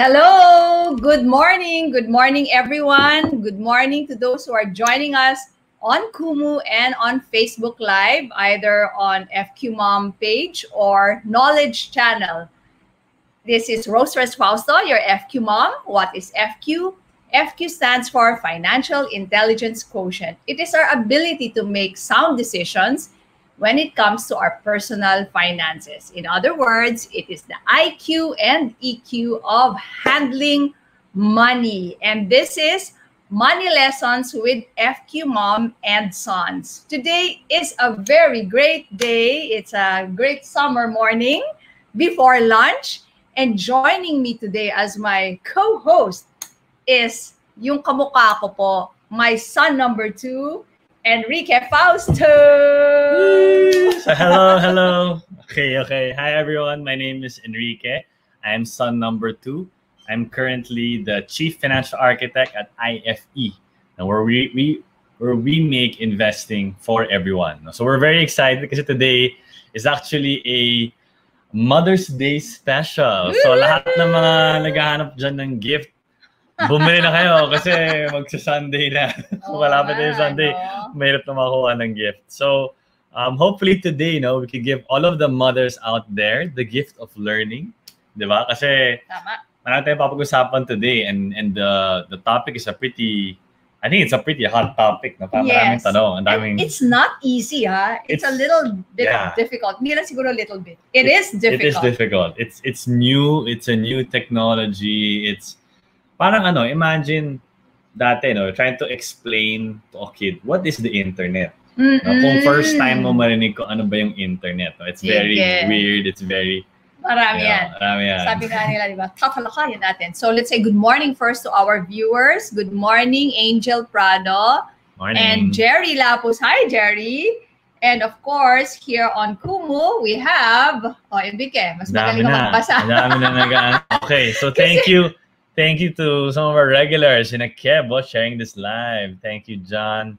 Hello, good morning everyone. Good morning to those who are joining us on Kumu and on Facebook Live, either on FQ Mom page or Knowledge Channel. This is Rose Fausto, your FQ Mom. What is FQ? FQ stands for Financial Intelligence Quotient. It is our ability to make sound decisions when it comes to our personal finances. In other words, it is the IQ and EQ of handling money. And this is Money Lessons with FQ Mom and Sons. Today is a very great day. It's a great summer morning before lunch. And joining me today as my co-host is yung kamukha ko po, my son number 2, Enrique Fausto. So hello. Okay. Hi everyone. My name is Enrique. I am son number 2. I'm currently the Chief Financial Architect at IFE, and where we make investing for everyone. So we're very excited because today is actually a Mother's Day special. So lahat ng mga naghahanap dyan ng gift, bumili na kayo kasi magsa-Sunday na. Malapit na yung Sunday. Mahirap na makuha ng gift. So, hopefully today, we can give all of the mothers out there the gift of learning. Diba? Kasi, marami tayong papag-usapan today. And the topic is I think it's a pretty hot topic. Yes. Maraming tanong. It's not easy, ha? It's a little bit difficult. Hindi lang siguro a little bit. It is difficult. It is difficult. It's new. It's a new technology. It's parang imagine dati, trying to explain to a kid, what is the internet? Kung first time mo marinig ko ano ba yung internet. It's very weird. It's very... Marami yan. Sabi nga nila, diba? Tatalakayin natin. So let's say good morning first to our viewers. Good morning, Angel Prado. Morning. And Jerry Lapus. Hi, Jerry. And of course, here on Kumu, we have... Enrique, mas magaling ka magbasa. Dami na Okay, so thank you. Thank you to some of our regulars in Akebo sharing this live. Thank you, John,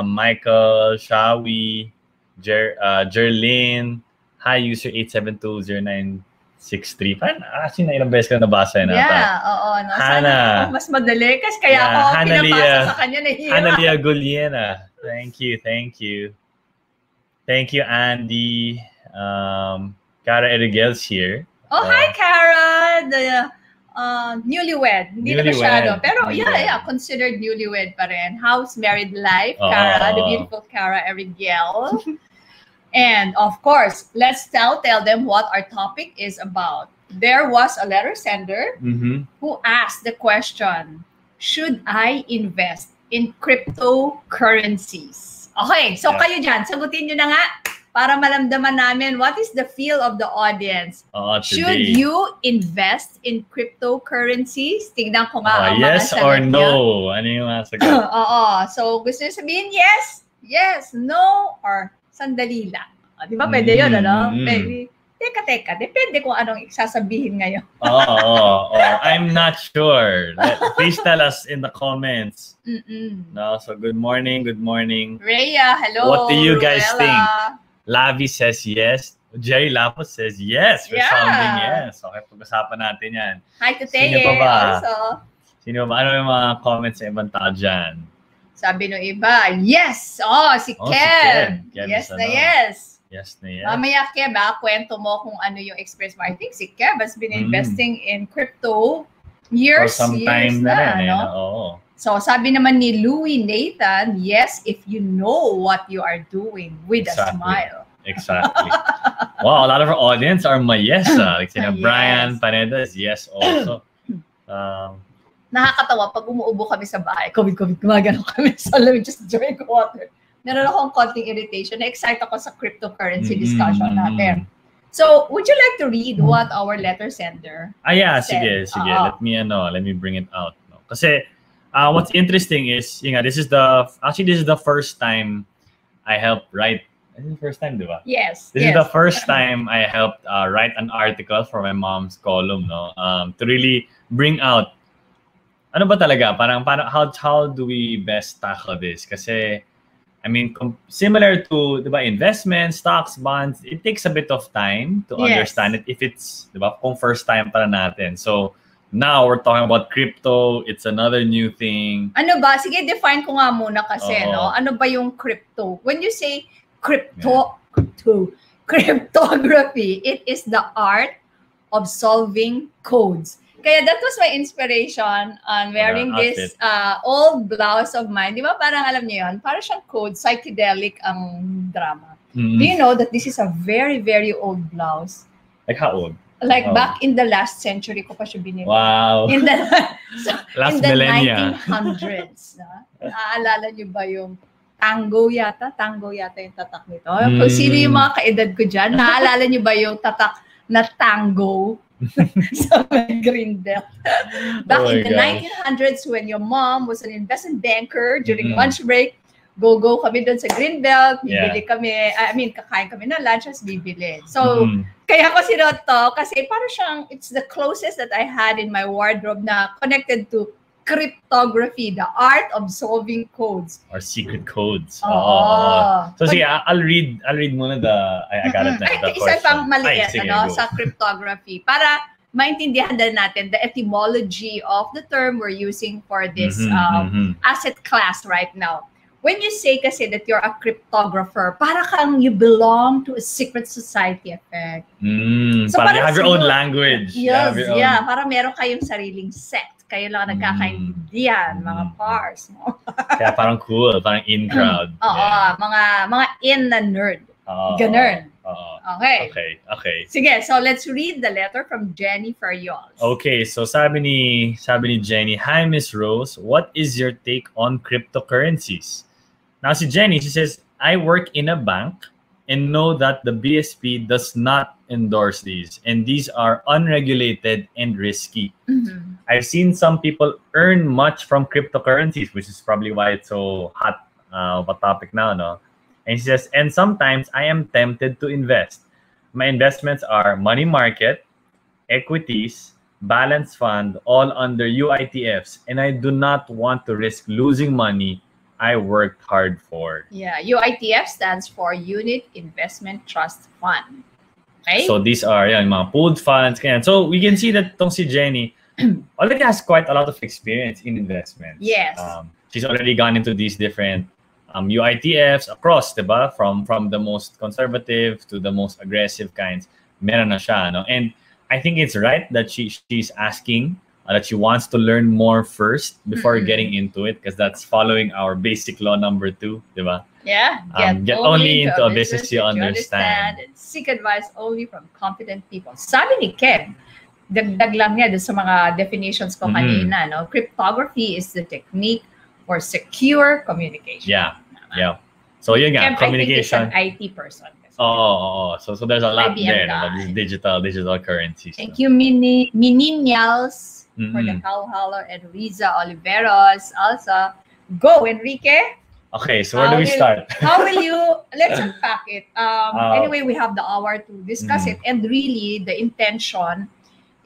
Michael, Shawi, Jerlyn. Hi, user 8720963. Actually, na ilang beses ka nabasa yun. Oo. No? Hannah. Mas madali kasi kaya ako pinapasa sa kanya nahihirap. Analia Guliena. Thank you. Thank you, Andy. Cara Erigel's here. Oh, hi, Cara. Newlywed. Hindi na masyado. Pero considered newlywed pa rin. House married life, Cara, the beautiful Cara Erigel. And of course, let's tell them what our topic is about. There was a letter sender who asked the question, should I invest in cryptocurrencies? Okay, so kayo dyan, sagutin nyo na nga para malamdaman namin what is the feel of the audience. Should you invest in cryptocurrencies? Tignan ko nga ang yes mga or sagot no? Ano yung mga sagot? So gusto nyo sabihin yes, no, or sandali lang. Di ba? Pwede yun, Pwede. Teka. Depende kung anong sasabihin ngayon. I'm not sure. Please tell us in the comments. No, so good morning. Rhea, hello. What do you guys think? Lavi says yes. Jerry Lapos says yes. Resounding yes. Okay, pag-usapan natin yan. Hi to Teye also. Sino ba? Ano yung mga comments sa ibang tao dyan? Sabi nung iba, yes! Si Kev! Yes na yes! Mamaya, Kev, kwento mo kung ano yung experience mo. I think si Kev has been investing in crypto years na. So, sabi naman ni Louie Nathan, yes, if you know what you are doing with a smile. Exactly. Wow, a lot of our audience are my yes. Like Brian Paneda is yes also. Nakakatawa pag umuubo kami sa bahay. COVID, gumagano kami sa lamig, just drink water. Meron akong konting irritation. Na-excite ako sa cryptocurrency discussion natin. So, would you like to read what our letter sender said? Sige. Let me bring it out. Kasi what's interesting is, this is the first time I helped write. This is the first time, di ba? Yes. This is the first time I helped write an article for my mom's column, to really bring out ano ba talaga? Parang how do we best tackle this? Kasi I mean, similar to, diba, investments, stocks, bonds, it takes a bit of time to understand it if it's, diba, kung first time para natin. So, now we're talking about crypto. It's another new thing. Ano ba? Sige, define ko nga muna kasi, Oo. no? Ano ba yung crypto? When you say cryptography, it is the art of solving codes. Kaya that was my inspiration on wearing this old blouse of mine. Di ba parang alam niyo yun? Parang siyang code, psychedelic ang drama. Do you know that this is a very, very old blouse? Like how old? Like back in the last century ko pa siya binili. Wow. In the, Last in the millennia. 1900s. Naaalala niyo ba yung tango yata? Tango yata yung tatak nito. Kung sino yung mga kaedad ko dyan, naaalala niyo ba yung tatak na tango sa green belt? Back in the 1900s when your mom was an investment banker during lunch break, go kami doon sa Greenbelt, bibili kami, kakain kami ng lunch, as bibili. So, kaya ko sinuot to kasi parang siyang, it's the closest that I had in my wardrobe na connected to cryptography, the art of solving codes. Or secret codes. So, sige, I'll read muna I got it na the question. Isa pang maliit, sa cryptography. Para maintindihan din natin the etymology of the term we're using for this asset class right now. When you say kasi that you're a cryptographer, para kang you belong to a secret society effect. So parang you have your own language. Yes, parang meron kayong sariling sect. Kayo lang nagkakaintindihan, mga pars. Kaya parang cool, parang in crowd. Mga in na nerd. Ganun. Okay. Sige, so let's read the letter from Jenny Ferriols. Okay, so sabi ni Jenny, "Hi Miss Rose, what is your take on cryptocurrencies?" Now si Jenny, she says, "I work in a bank and know that the BSP does not endorse these, and these are unregulated and risky. I've seen some people earn much from cryptocurrencies, which is probably why it's so hot of a topic now, no?" And she says, "And sometimes I am tempted to invest. My investments are money market, equities, balance fund, all under UITFs, and I do not want to risk losing money I worked hard for." Yeah, UITF stands for Unit Investment Trust Fund. Okay? So these are mga pooled funds. So we can see that tong si Jenny already has quite a lot of experience in investments. Yes. She's already gone into these different UITFs across, diba? From the most conservative to the most aggressive kinds. Meron na siya, no? And I think it's right that she's asking that she wants to learn more first before getting into it, because that's following our basic law number 2, diba? Yeah. Get only into a business you understand. And seek advice only from competent people. Sabi ni Ken, dagdag lang niya sa mga definitions ko kanina, no? Cryptography is the technique for secure communication. Yeah. So yun nga, communication. I think it's an IT person. So there's a lot IBM there, guy. no? These digital currencies. Thank you, Millennials, for the Kauhalo, and Riza Oliveros. Also, go, Enrique. Okay, so where do we start? How will you, let's unpack it. Anyway, we have the hour to discuss it. And really, the intention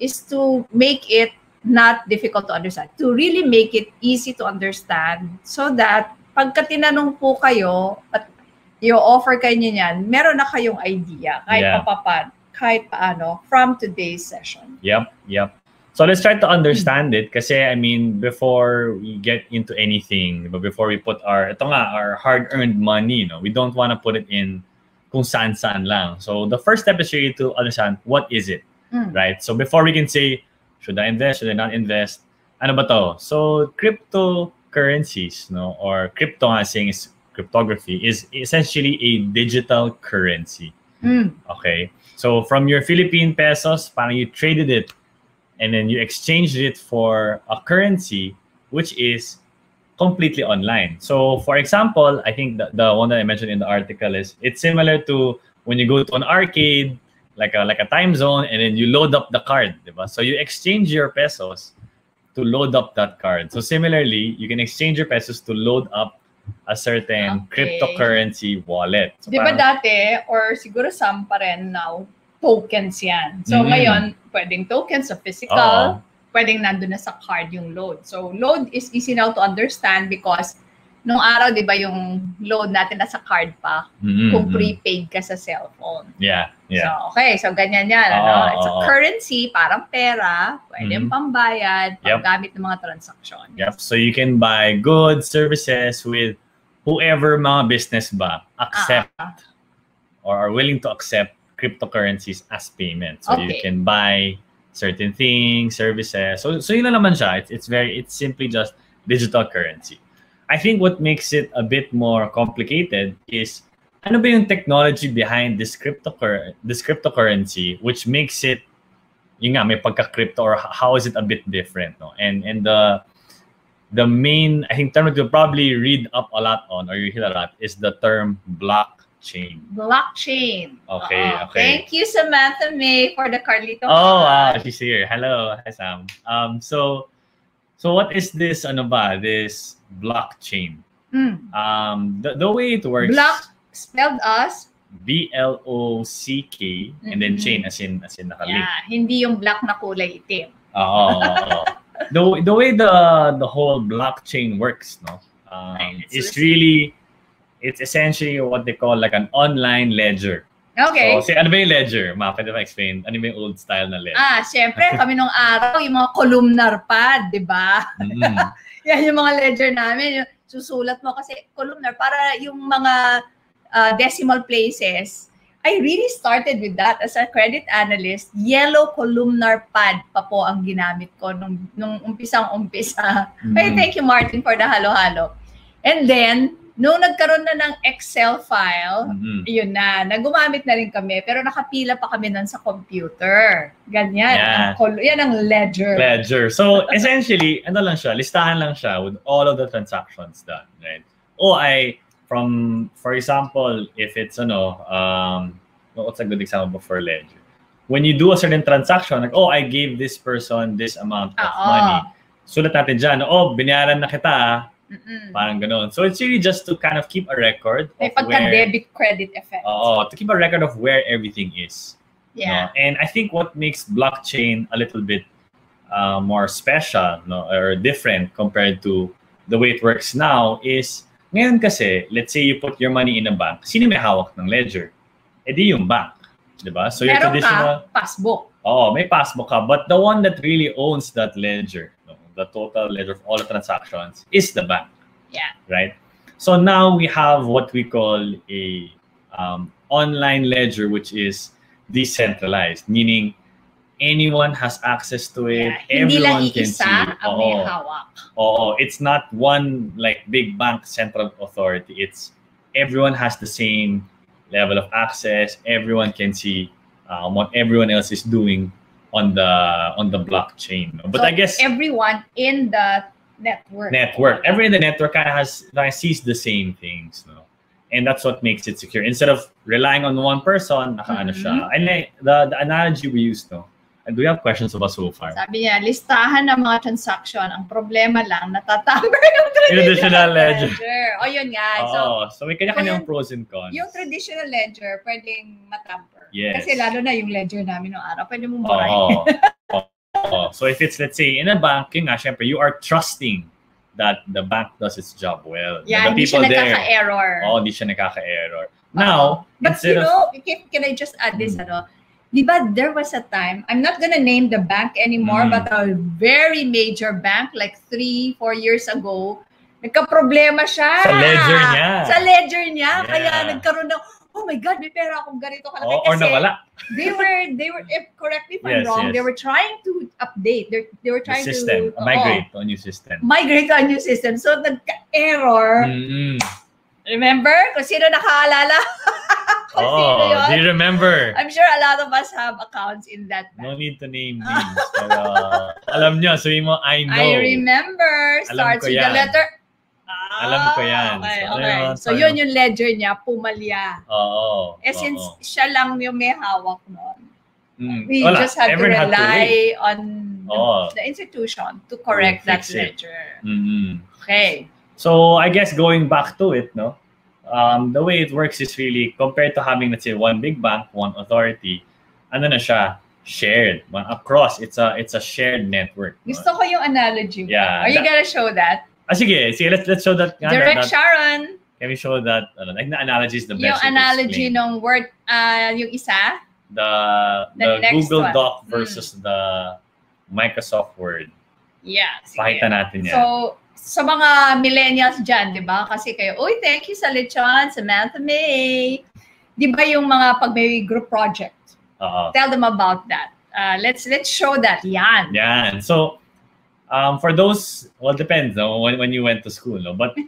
is to make it not difficult to understand. To really make it easy to understand so that pagka tinanong po kayo at i-offer kayo niyan, meron na kayong idea kahit paano from today's session. Yep. So let's try to understand it kasi before we get into anything, before we put our hard-earned money, we don't want to put it in kung saan-saan lang. So the first step is really to understand what is it, right? So before we can say, should I invest, should I not invest? Ano ba to? So cryptocurrencies, or crypto nga saying is cryptography, is essentially a digital currency. Okay? So from your Philippine pesos, parang you traded it and then you exchanged it for a currency which is completely online. So for example, I think the one that I mentioned in the article is it's similar to when you go to an arcade, like a time zone, and then you load up the card, diba? So you exchange your pesos to load up that card. So similarly, you can exchange your pesos to load up a certain cryptocurrency wallet. So diba dati, or siguro some pa rin now, tokens yan. So ngayon, pwedeng tokens sa physical, pwedeng nandun na sa card yung load. So load is easy now to understand because nung araw, di ba, yung load natin nasa card pa, kung prepaid ka sa cellphone. Yeah. So, okay. So, ganyan yan. It's a currency, parang pera, pwedeng pambayad, paggamit ng mga transaksyon. Yep. So, you can buy goods, services with whoever mga business ba accept or are willing to accept cryptocurrencies as payment. So, you can buy certain things, services. So yun na naman siya. It's simply just digital currency. I think what makes it a bit more complicated is ano ba yung technology behind this cryptocurrency which makes it yun nga may pagka-crypto, or how is it a bit different, no? And the main, I think, term that you'll probably read up a lot on or you hear a lot is the term blockchain. Blockchain. Okay. Thank you, Samantha May, for the Carlito. Oh, wow, she's here. Hello, hi Sam. So what is this? Ano ba? This blockchain. The way it works. Block spelled as BLOCK and then chain as in nakalink. Yeah, hindi yung black na kulay itim. The way the whole blockchain works, no, is really. It's essentially what they call like an online ledger. Okay. So, ano ba yung ledger? Pwede ba explain? Ano ba yung old style na ledger? Siyempre, kami nung araw, yung mga columnar pad, di ba? Yan yung mga ledger namin. Yung susulat mo kasi columnar, para yung mga decimal places. I really started with that as a credit analyst. Yellow columnar pad pa po ang ginamit ko nung umpisang-umpisa. Hey, thank you, Martin, for the halo-halo. And then, nung nagkaroon na ng Excel file, yun na, nagumamit na rin kami, pero nakapila pa kami nun sa computer. Ganyan. Yan ang ledger. Ledger. So, essentially, ano lang siya, listahan lang siya with all of the transactions done, right? For example, if it's, what's a good example for ledger? When you do a certain transaction, like, I gave this person this amount of money. Sulat natin dyan, binayaran na kita, parang ganun. So it's really just to kind of keep a record of pagka-debit credit effect. To keep a record of where everything is. Yeah. And I think what makes blockchain a little bit more special, or different compared to the way it works now is, ngayon kasi, let's say you put your money in a bank, sino may hawak ng ledger? Di yung bank. Diba? So your traditional passbook. May passbook ka. But the one that really owns that ledger, the total ledger of all the transactions, is the bank. Yeah. Right? So now we have what we call a online ledger, which is decentralized, meaning anyone has access to it. Everyone can see it. Ang may hawak. It's not one like big bank central authority. It's everyone has the same level of access. Everyone can see what everyone else is doing on the blockchain. But I guess everyone in the network. Everyone in the network kind of sees the same things, and that's what makes it secure. Instead of relying on one person, nakaano siya. And the analogy we use, and do you have questions about so far? Sabi niya, listahan ng mga transaction. Ang problema lang, natatamper yung traditional ledger. Yun nga. So may kanya-kanyang pros and cons. Yung traditional ledger, pwedeng matamper. Yes. Kasi lalo na yung ledger namin noong araw, pwede mong burahin. So if it's, let's say, in a bank, yun nga, syempre, you are trusting that the bank does its job well. Yeah, hindi siya nakaka-error. Hindi siya nakaka-error. Now, but can I just add this, diba, there was a time, I'm not gonna name the bank anymore, but a very major bank, like 3-4 years ago, nagka-problema siya. Sa ledger niya. Yeah. Kaya nagkaroon ng, oh my God, may pera akong ganito kalaki. Or nawala. They were, if correct me if I'm wrong, they were trying to update. They were trying to migrate to a new system. So nagka-error. Remember? Kung sino nakaalala? Do you remember? I'm sure a lot of us have accounts in that bank. No need to name names. Pero alam nyo, sabihin mo, I know. I remember. Starts with the letter. Alam ko yan. Okay. So yun yung ledger niya, pumalya. Since siya lang yung may hawak nun, we just had to rely on the institution to correct that ledger. Okay. So I guess going back to it, the way it works is really compared to having, let's say, one big bank, one authority, ano na siya, shared, across. It's a shared network. Gusto ko yung analogy. Yeah. Are you gonna show that? Sige, let's show that. Direct Sharon. Can we show that? Like the analogy is the best. Yung analogy ng Word, yung isa. The Google Doc versus the Microsoft Word. Yeah. Sige. Pakita natin yan. So, sa mga millennials dyan, di ba? Kasi kayo, uy, thank you sa lechon, Samantha May. Di ba yung mga pag may group project? Tell them about that. Let's show that. Yan. So, for those, well, depends no, when you went to school. No? But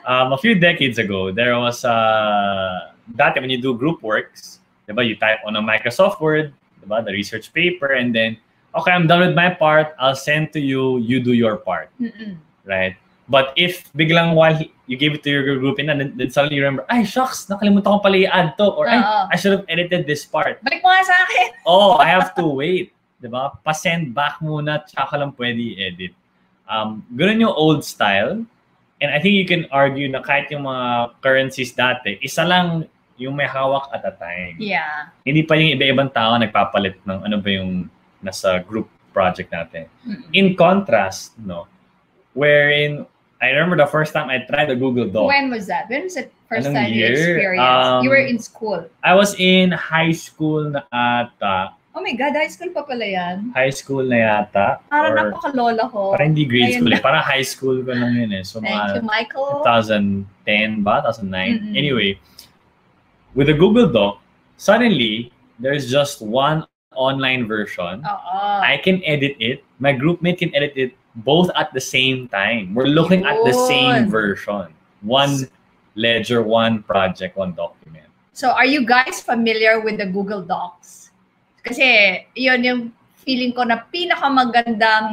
a few decades ago, there was that when you do group works, diba, you type on a Microsoft Word, diba, the research paper, and then, okay, I'm done with my part. I'll send to you. You do your part. Right? But if biglang while you give it to your group and then suddenly you remember, ay, shucks, nakalimutan ko pala i-add to. Or, I should have edited this part. Balik mo nga sa akin. I have to wait. Diba? Pa-send back muna, tsaka lang pwede i-edit. Ganun yung old style. And I think you can argue na kahit yung mga currencies dati, isa lang yung may hawak at a time. Yeah. Hindi pa yung iba-ibang tao nagpapalit ng ano ba yung nasa group project natin. In contrast, no, wherein I remember the first time I tried the Google Doc. When was that? When was the first time you experienced? You were in school. I was in high school na ata. Oh my God, high school pa pala yan. High school na yata. Parang napakalola ko. Parang hindi grade school. Parang high school ko lang yun eh. So, thank you, Michael. 2010 ba? 2009? Anyway, with the Google Doc, suddenly, there's just one online version. I can edit it. My groupmate can edit it both at the same time. We're looking at the same version. One ledger, one project, one document. So are you guys familiar with the Google Docs? Kasi yun yung feeling ko na pinakamagandang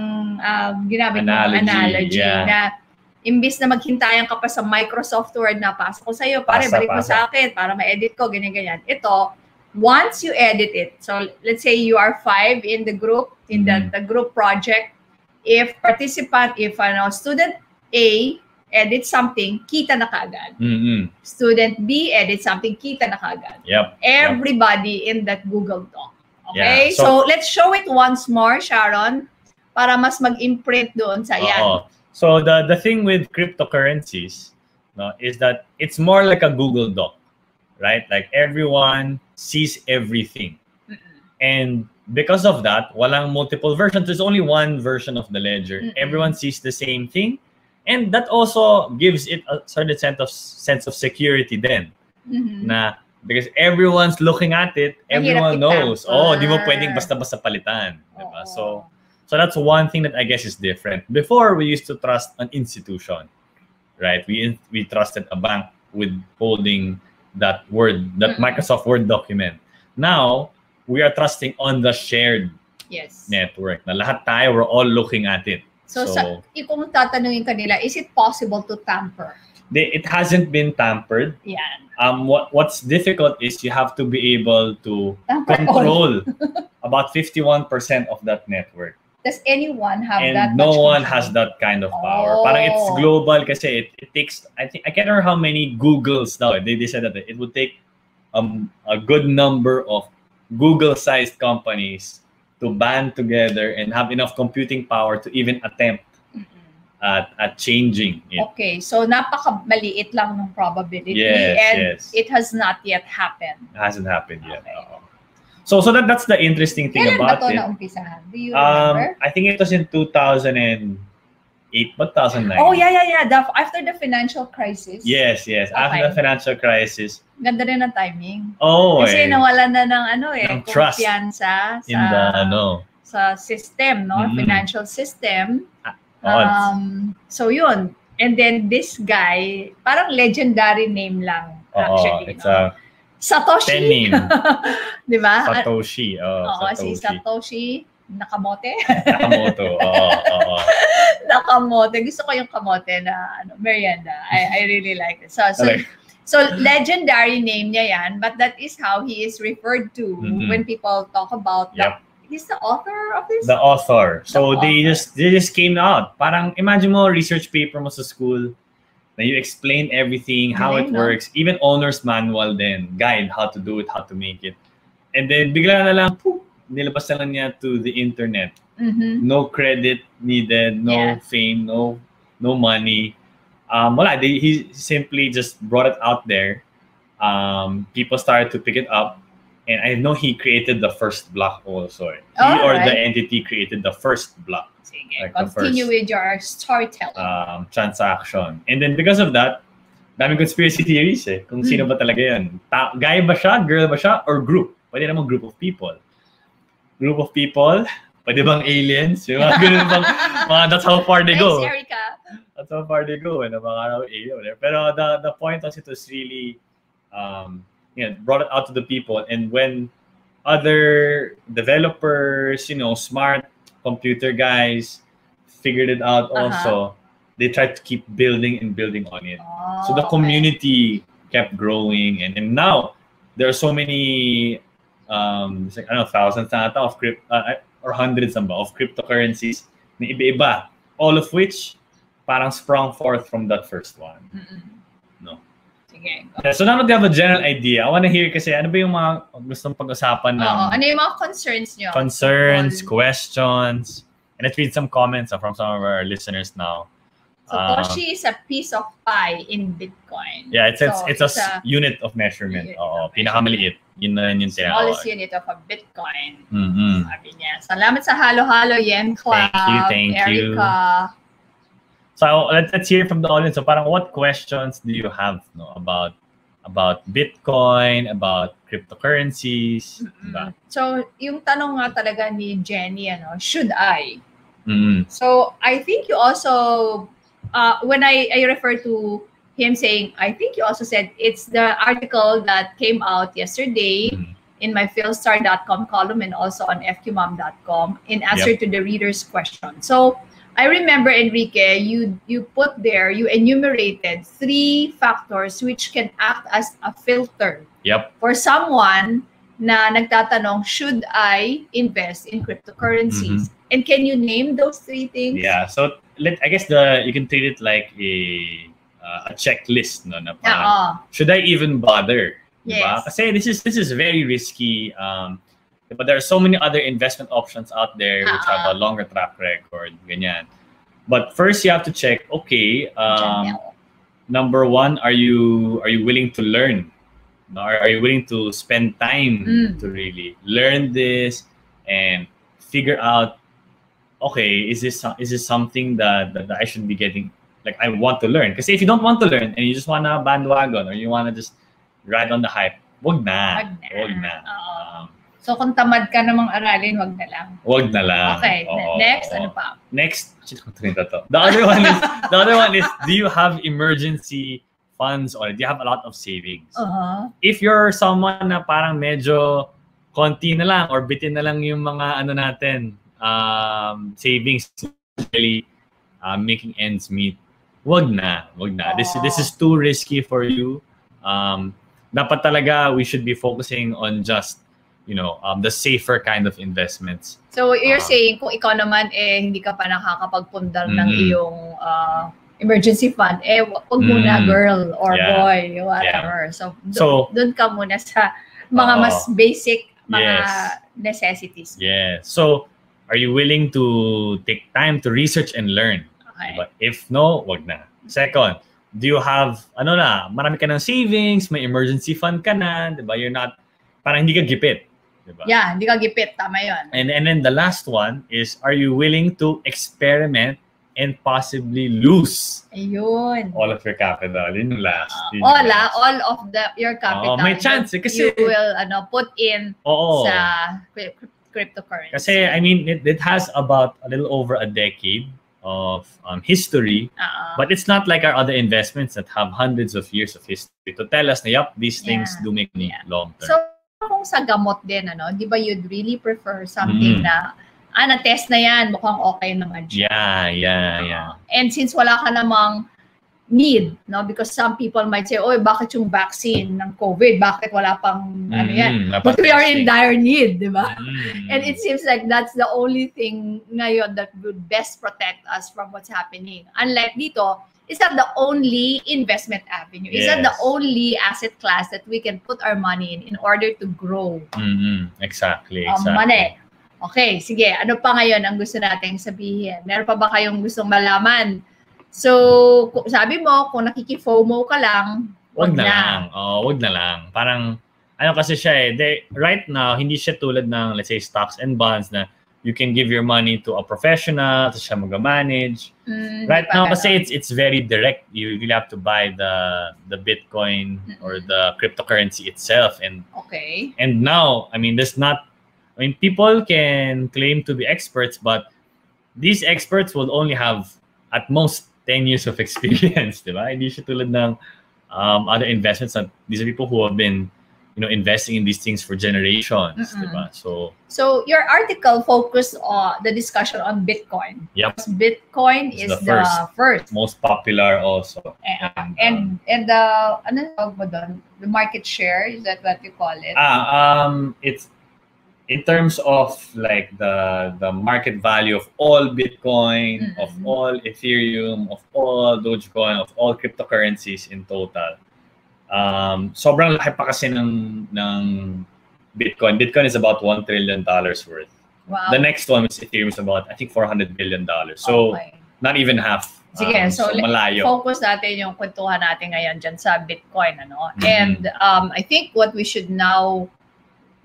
ginamit mong analogy na imbis na maghintayan ka pa sa Microsoft Word na pasok ko sa'yo, pare, balik mo sa akin para ma-edit ko, ganyan-ganyan. Ito, once you edit it, so let's say you are 5 in the group, in the group project, if student A edits something, kita na kaagad. Student B edits something, kita na kaagad. Everybody in that Google Doc. Okay? So let's show it once more, Sharon, para mas mag-imprint doon sa yan. So the thing with cryptocurrencies, no, is that it's more like a Google Doc, right? Like everyone sees everything. And because of that, walang multiple versions. There's only one version of the ledger. Everyone sees the same thing. And that also gives it a certain sense of security then. Na, because everyone's looking at it, everyone knows. Di mo pwedeng basta-basta palitan. Diba? So that's one thing that I guess is different. Before, we used to trust an institution, right? We trusted a bank with holding that Microsoft Word document. Now, we are trusting on the shared network. Na lahat tayo, we're all looking at it. So kung tatanungin kanila, is it possible to tamper? It hasn't been tampered. What's difficult is you have to be able to control about 51% of that network. Does anyone have and that? No one has that kind of power. Parang it's global kasi it takes, I can't remember how many Googles now. They said that it would take a good number of Google-sized companies to band together and have enough computing power to even attempt at changing it. Okay, so napaka-maliit lang ng probability and it has not yet happened. It hasn't happened yet. So that's the interesting thing about it. Kailan ba ito naumpisahan? Do you remember? I think it was in 2008, 2009. Oh, yeah. After the financial crisis. Yes. After the financial crisis. Ganda rin ang timing. Kasi nawalan na ng ng trust kumpiyansa in the sa system, no? Financial system. So yun. And then this guy, parang legendary name lang actually. It's a Satoshi. pen name. Di ba? Satoshi. Si Satoshi Nakamoto. Nakamote. Gusto ko yung kamote na merienda. I really like it. So legendary name niya yan, but that is how he is referred to when people talk about he's the author of this? The author. So they just came out. Parang imagine mo research paper mo sa school na you explain everything, how it works, even owner's manual then, guide how to do it, how to make it. And then bigla na lang, nilabas na lang niya to the internet. No credit needed, no fame, no no money. He simply just brought it out there. People started to pick it up, and I know he created the first block also. The entity created the first block. Sige, continue with your storytelling. Transaction. And then because of that, daming conspiracy theories kung sino ba talaga yan. Guy ba siya, girl ba siya, or group? Pwede naman group of people. Group of people, pwede bang aliens? Yung mga ganun bang, that's how far they go. Thanks, Erica. That's how far they go. Mga alien. Pero the point was, it was really, brought it out to the people. And when other developers, smart computer guys figured it out also, they tried to keep building and building on it. So the community kept growing, and now there are so many, thousands of or hundreds of cryptocurrencies na iba-iba, all of which parang sprung forth from that first one. No. Sige. So now that you have a general idea, I want to hear kasi ano ba yung mga gustong pag-usapan na? Ano yung mga concerns nyo? Concerns, questions, and let's read some comments from some of our listeners now. So Toshi is a piece of pie in Bitcoin. Yeah, it's a unit of measurement. Pinakamaliit. Yun na yung tinawag. Smallest unit of a Bitcoin. Sabi niya. Salamat sa halo-halo, Yen Club. Thank you. Erica. So let's hear from the audience. So parang what questions do you have about Bitcoin, about cryptocurrencies? So yung tanong nga talaga ni Jenny, should I? So I think you also, when I refer to him saying, I think you also said it's the article that came out yesterday in my philstar.com column and also on fqmom.com in answer to the reader's question. So I remember, Enrique, you put there, you enumerated 3 factors which can act as a filter for someone na nagtatanong, should I invest in cryptocurrencies? And can you name those 3 things? Yeah, so I guess you can treat it like a checklist, no? Na parang, should I even bother? Yes. Diba? Kasi this is very risky. But there are so many other investment options out there which have a longer track record, ganyan. But first you have to check, okay, number 1, are you willing to learn? Are you willing to spend time to really learn this and figure out, okay, is this something that I should be getting, like I want to learn? Because if you don't want to learn and you just want to bandwagon or you want to just ride on the hype, wag na. So kung tamad ka namang aralin, wag na lang. Wag na lang. Okay, next, ano pa? Next, the other one is, do you have emergency funds or do you have a lot of savings? If you're someone na parang medyo konti na lang or bitin na lang yung mga natin, savings, really making ends meet, wag na. This is too risky for you. Dapat talaga we should be focusing on just the safer kind of investments. So you're saying kung ikaw naman hindi ka pa nakakapagpundar ng iyong emergency fund, wag muna girl or boy, whatever. So doon ka muna sa mga mas basic necessities. Yeah. So are you willing to take time to research and learn? Okay. But if no, wag na. Second, do you have marami ka ng savings, may emergency fund ka na, 'di ba? You're not, parang hindi ka gipit. Diba? Yeah, hindi ka gipit, tama 'yon. And then the last one is, are you willing to experiment and possibly lose all of your capital? Yun yung last. All of your capital. May chance kasi you will put in sa cryptocurrency. Kasi I mean it has about a little over a decade of history, but it's not like our other investments that have hundreds of years of history to tell us na these things do make money long term. So kung sa gamot din, di ba you'd really prefer something na na-test na yan, mukhang okay naman siya. Yeah. And since wala ka namang need, because some people might say, bakit yung vaccine ng COVID, bakit wala pang yan? But we are in dire need, di ba? And it seems like that's the only thing ngayon that would best protect us from what's happening. Unlike dito, is that the only investment avenue? Is that the only asset class that we can put our money in order to grow? Exactly. Money. Okay, sige. Ano pa ngayon ang gusto nating sabihin? Meron pa ba kayong gustong malaman So, sabi mo, kung nakiki-FOMO ka lang, wag na lang. Wag na lang. Parang, ano kasi siya right now, hindi siya tulad ng, let's say, stocks and bonds na you can give your money to a professional, to siya mag-manage. Right now, kasi it's very direct. You really have to buy the Bitcoin or the cryptocurrency itself. And now, I mean, people can claim to be experts, but these experts will only have at most 10 years of experience, di ba? Hindi siya tulad ng other investments. These are people who have been, investing in these things for generations, di ba? So your article focused on the discussion on Bitcoin. Yep. Bitcoin is the first. Most popular also. And the ano tawag mo doon? The market share, is that what you call it? It's in terms of like the market value of all Bitcoin, of all Ethereum, of all Dogecoin, of all cryptocurrencies in total. Sobrang laki pa kasi ng Bitcoin. Bitcoin is about $1 trillion worth. Wow. The next one is Ethereum is about, I think, $400 billion. So not even half. Sige, so malayo. Focus natin yung kwentuhan natin ngayon dyan sa Bitcoin, ano? And I think what we should now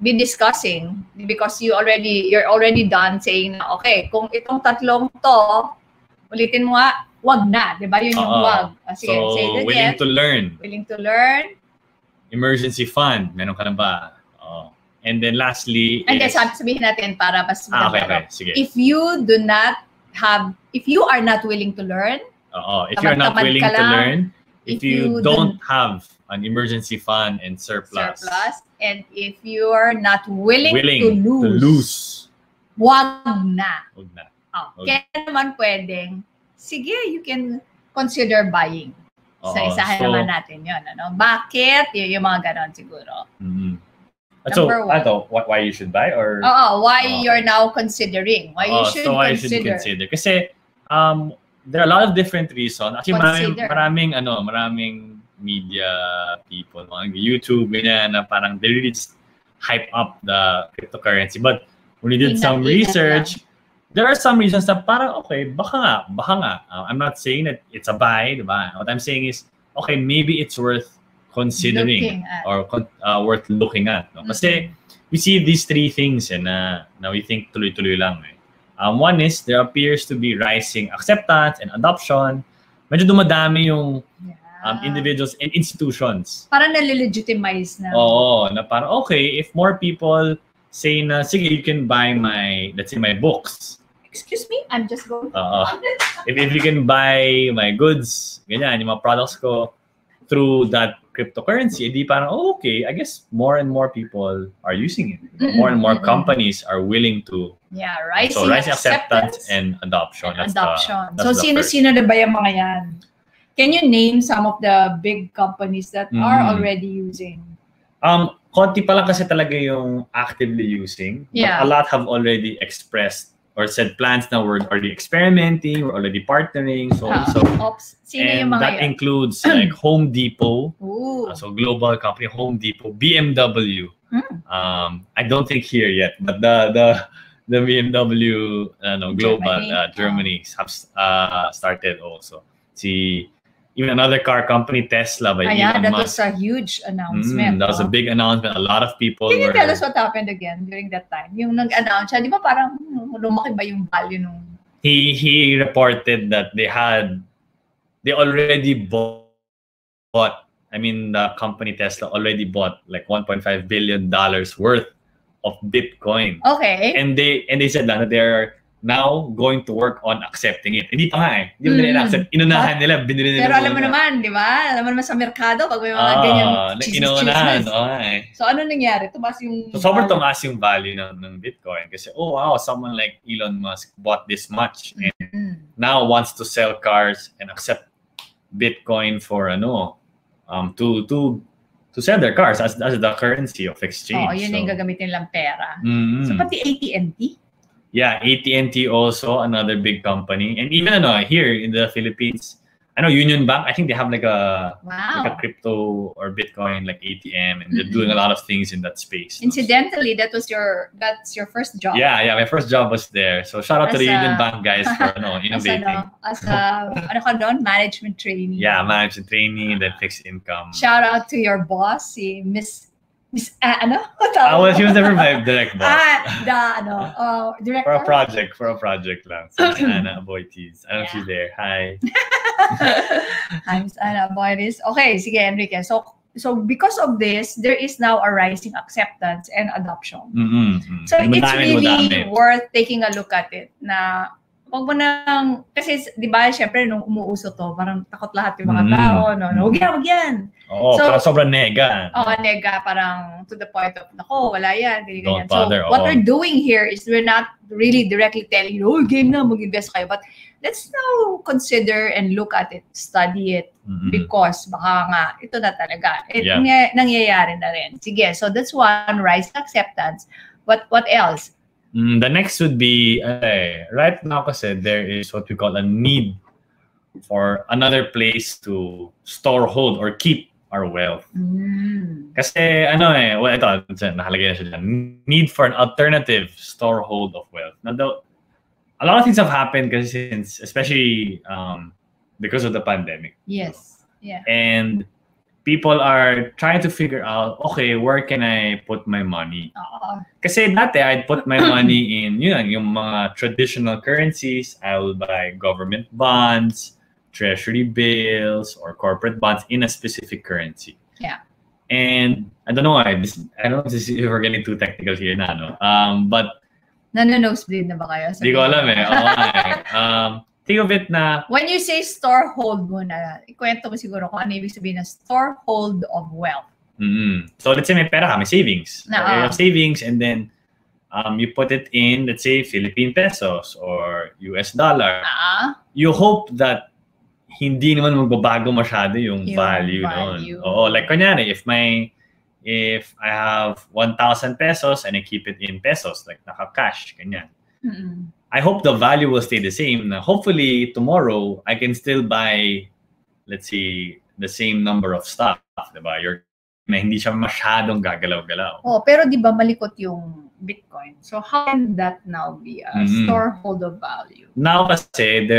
be discussing, because you're already done saying na, okay, kung itong tatlong to, ulitin mo nga, wag na, di ba? Yun yung wag. Sige, so, say it again. Willing to learn. Emergency fund, meron ka na ba? And then lastly, and then sabihin natin para mas okay. Sige. If you are not willing to learn, if you're not willing to learn, if you don't have an emergency fund and surplus, and if you're not willing to lose, wag na. Kaya naman pwedeng, sige, you can consider buying. Isa-isahan naman natin yun. Ano? Bakit? Yung mga ganon siguro. Number one. Why you should buy? Or why you're now considering. Why you should consider. Kasi there are a lot of different reasons. Actually, maraming media people, mga YouTube, ganyan, na parang they really just hype up the cryptocurrency. But when we did some research, there are some reasons that parang, okay, baka nga. I'm not saying that it's a buy, diba? What I'm saying is, okay, maybe it's worth considering or worth looking at. No? Kasi we see these three things na we think tuloy-tuloy lang. One is, there appears to be rising acceptance and adoption. Medyo dumadami yung individuals and institutions. Parang nalilegitimize na. Oo, na parang, okay, if more people say na, sige, you can buy let's say my books. Excuse me, I'm just going. If you can buy my goods, ganyan, yung mga products ko through that cryptocurrency, edi parang, okay, I guess more and more people are using it. More and more companies are willing to. Yeah, rising acceptance and adoption. So, sino-sino na ba yung mga yan? Can you name some of the big companies that are already using? Konti pa lang kasi talaga yung actively using. Yeah. But a lot have already expressed or said plans na we're already experimenting, we're already partnering. Sino yung mga that includes like Home Depot. So global company, Home Depot, BMW. I don't think here yet, but the BMW global Germany have started also. Even another car company, Tesla, by Elon Musk. That was a huge announcement. That was a big announcement. A lot of people Can you tell us what happened again during that time? Yung nag-announce siya, di ba parang lumaki ba yung value nung... He reported that they already bought, the company Tesla already bought like $1.5 billion worth of Bitcoin. Okay. And they said that they're now going to work on accepting it. Hindi pa nga eh. Hindi mo nila accept. Inunahan nila, binili nila. Pero alam mo naman, di ba? Alam mo naman sa merkado, pag may mga ganyan inunahan. So ano nangyari? Tumaas yung... So sobrang tumaas yung value ng Bitcoin. Kasi, oh wow, someone like Elon Musk bought this much and now wants to sell cars and accept Bitcoin for to sell their cars as the currency of exchange. Yun yung gagamitin lang pera. So pati AT&T? Yeah, AT&T also, another big company. And even here in the Philippines, I know Union Bank, I think they have like a Wow. crypto or Bitcoin like ATM, and they're doing a lot of things in that space. Incidentally, that's your first job. Yeah, my first job was there. So shout out to the Union Bank guys for innovating. As a management trainee. Yeah, management training and then fixed income. Shout out to your boss, si Miss ano? She was never my direct boss. Director? For a project lang. So, Anna Aboitis. I don't know if she's there. Hi. Hi, Miss Anna Aboitis. Okay, sige, Enrique. So because of this, there is now a rising acceptance and adoption. So it's really worth taking a look at it na wag mo nang, kasi di ba, syempre nung umuuso to, parang takot lahat yung mga tao, no? Wag yan. Oo, so, parang sobrang nega. Nega, parang to the point of, nako, wala yan, ganyan. So what we're doing here is we're not really directly telling you, game na, mag-invest kayo. But let's now consider and look at it, study it, because baka nga, ito na talaga. Nangyayari na rin. Sige, so that's one, rise acceptance. What else? The next would be, right now kasi there is what we call a need for another place to store, hold, or keep our wealth. Kasi ito, nakalagay na siya dyan. Need for an alternative store, hold of wealth. Now, a lot of things have happened kasi since, especially because of the pandemic. Yes. Yeah. And people are trying to figure out, okay, where can I put my money? Kasi dati, I'd put my money in, yung mga traditional currencies. I will buy government bonds, treasury bills, or corporate bonds in a specific currency. Yeah. And I don't know why, I don't know if we're getting too technical here na, no? But nano-nosebleed na ba kayo? Hindi ko alam eh. Think of it na... When you say store hold mo na, ikwento mo siguro kung ano ibig sabihin na store hold of wealth. So let's say may pera ka, may savings. You have savings and then you put it in, let's say, Philippine pesos or US dollar. You hope that hindi naman magbabago masyado yung value nun. Oo, like kunyari, if I have 1,000 pesos and I keep it in pesos, like naka-cash, ganyan. I hope the value will stay the same. Now, hopefully, tomorrow, I can still buy, let's say, the same number of stuff. Diba? Na hindi siya masyadong gagalaw-galaw. Pero di ba malikot yung Bitcoin? So how can that now be a store hold of value? Now kasi,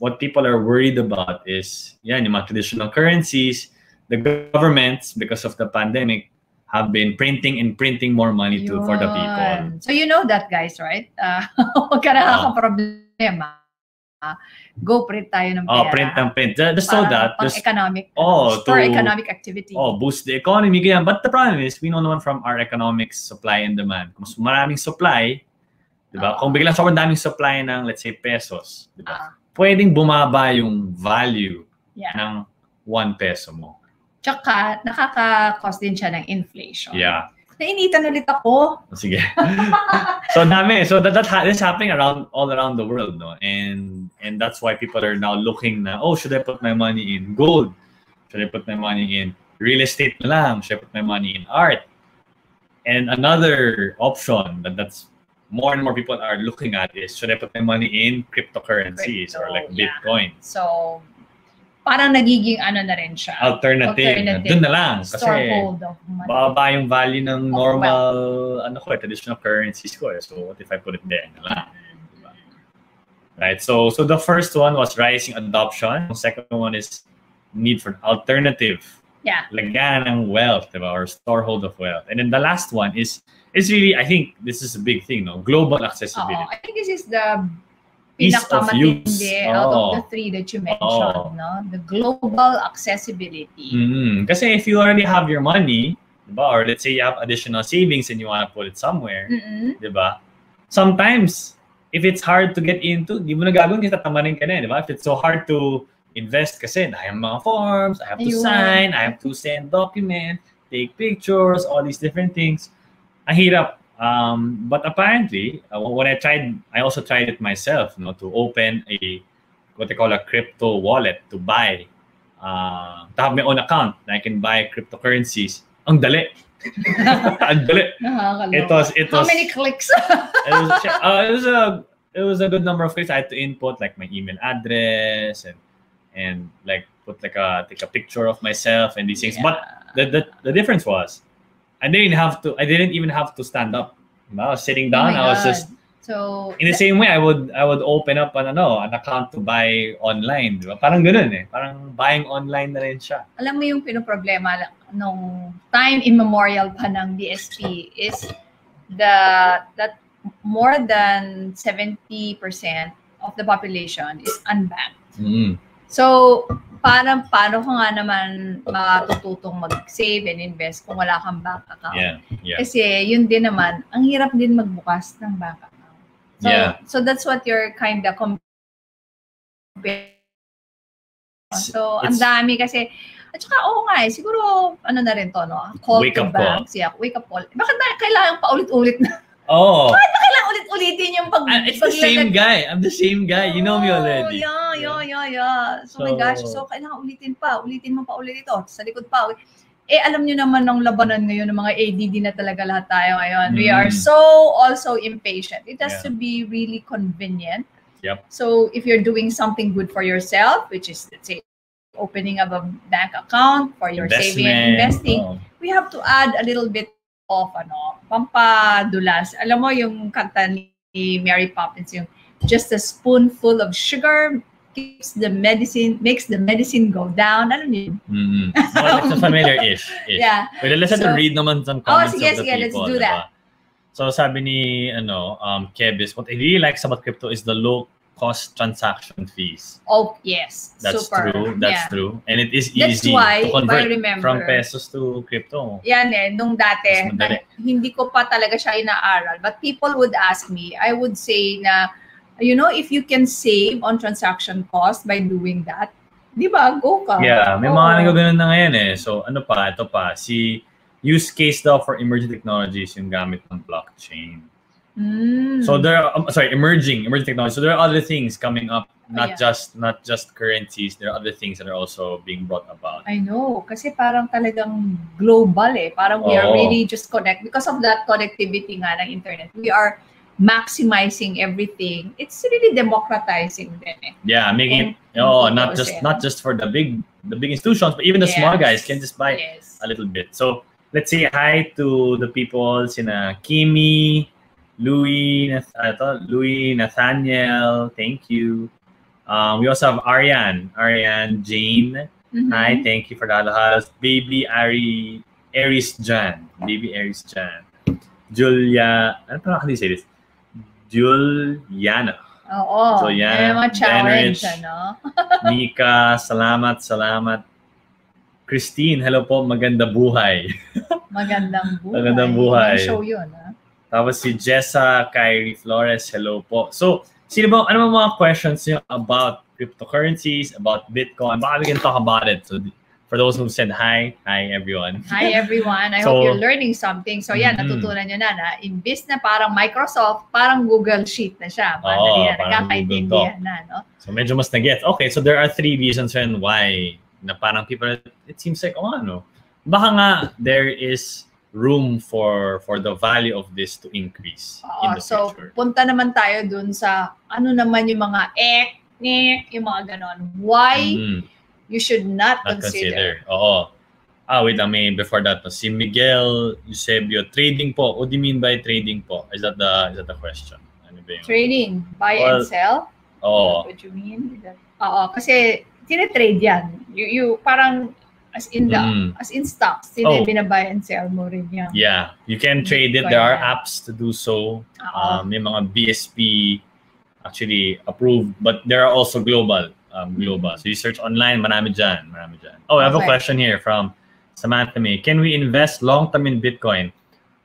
what people are worried about is, yung mga traditional currencies, the governments, because of the pandemic, have been printing more money for the people. So you know that, guys, right? Huwag ka nakakaproblema. Go print tayo ng pera. Print. Just so that... economic. For economic activity. Boost the economy. But the problem is, we know naman from our economics, supply and demand. Kung maraming supply, diba? Kung biglang sobrang daming supply ng, let's say, pesos, diba? Pwedeng bumaba yung value ng 1 peso mo. Tsaka, nakaka-cause din siya ng inflation. Yeah. Nainitan ulit ako. Sige. So, dami. So, that's happening all around the world, no? And that's why people are now looking na, should I put my money in gold? Should I put my money in real estate na lang? Should I put my money in art? And another option that's more and more people are looking at is, should I put my money in cryptocurrencies or like Bitcoin? So, parang nagiging na rin siya. Alternative. Doon na lang. Kasi bababa yung value ng normal, traditional currencies ko. So what if I put it there na lang? Diba? Right? So the first one was rising adoption. The second one is need for alternative. Yeah. Lagyan ng wealth, diba? Or storehold of wealth. And then the last one is really, I think this is a big thing, no? Global accessibility. I think this is the pinakamatindi out of the three that you mentioned, no? The global accessibility. Kasi if you already have your money, diba? Or let's say you have additional savings and you want to put it somewhere, diba? Sometimes, if it's hard to get into, di mo na gagawin kasi tatamarin ka na, diba? If it's so hard to invest kasi, I have mga forms, I have to sign, I have to send documents, take pictures, all these different things. Ang hirap. But apparently, when I also tried it myself, to open what they call a crypto wallet to buy, to have my own account, I can buy cryptocurrencies. Ang dali. Ang dali. It was. How many clicks? It was a good number of clicks. I had to input like my email address and like put like take a picture of myself and these things. But the difference was I didn't even have to stand up. I was sitting down. I was just so in the same way I would open up an account to buy online, di ba? Parang ganoon eh. Parang buying online na rin siya. Alam mo yung pinoproblema nung time immemorial pa ng BSP is that more than 70% of the population is unbanked. So, paano ko nga naman matututong mag-save and invest kung wala kang bank account? Kasi yun din naman, ang hirap din magbukas ng bank account. So that's what you're kind of comparing. So, ang dami kasi, at saka nga siguro, ano na rin to, no? Call wake to up banks. Call. Wake up call. Bakit kailangan paulit-ulit na? Bakit kailangan ulit-ulitin yung it's the same guy. I'm the same guy. You know me already. Yeah. So, my gosh. So, kailangan ulitin mo pa ulit ito. Sa likod pa. Alam nyo naman ng labanan ngayon ng mga ADD na talaga lahat tayo ngayon. We are also impatient. It has to be really convenient. So, if you're doing something good for yourself, which is, let's say, opening up a bank account for your saving and investing, we have to add a little bit of pampadulas. Alam mo yung kanta ni Mary Poppins, yung just a spoonful of sugar makes the medicine go down. Alam niyo? Well, it's a familiar-ish. Yeah. But let's read naman some comments of the people. Let's do that. So sabi ni Kebis, what I really like about crypto is the low cost transaction fees. Oh, yes. That's super. True. That's true. And it is That's easy why, to convert remember, from pesos to crypto. Yan nung dati, hindi ko pa talaga siya inaaral. But people would ask me, I would say na, if you can save on transaction cost by doing that, di ba, go ka. Yeah, may mga nagaganoon na ngayon eh. So ito pa, si use case daw for emerging technologies yung gamit ng blockchain. So there are emerging technology. So there are other things coming up, not just currencies. There are other things that are also being brought about. I know, kasi parang talagang global eh. Parang we are really just because of that connectivity nga ng internet. We are maximizing everything. It's really democratizing din eh. Yeah, making it not just for the big institutions, but even the small guys can just buy a little bit. So let's say hi to the people sina Kimi, Louis, Nathaniel, thank you. We also have Ariane, Jane. Hi, thank you for the halos. Baby Aries Jan. Julia, ano pa nakakali say this? Juliana. Oo. Juliana, mga challenge, Mika, salamat. Christine, hello po, maganda buhay. Magandang buhay. Show yun, ha? Tapos si Jessa Kyrie Flores, hello po. So, ano mga questions niyo about cryptocurrencies, about Bitcoin? Baka we can talk about it. So, for those who said hi everyone. Hi everyone. I hope you're learning something. So natutunan nyo na imbis na parang Microsoft, parang Google Sheet na siya. Nagkakaintindihan na, no? So medyo mas na-get. Okay, so there are 3 reasons why na parang people, it seems like, baka nga there is room for the value of this to increase in the future. So punta naman tayo dun sa ano naman yung mga yung mga ganon. Why you should not consider. Wait, before that, si Miguel Eusebio, trading po. What do you mean by trading po? Is that the question? Ano ba yun? Trading, buy and sell? What you mean? Kasi tine-trade yan. You parang as in stocks, binabuy and sell mo rin yan. Yeah, you can trade it. There are apps to do so. May mga BSP actually approved, but there are also global. So you search online, marami dyan. I have a question here from Samantha May. Can we invest long-term in Bitcoin?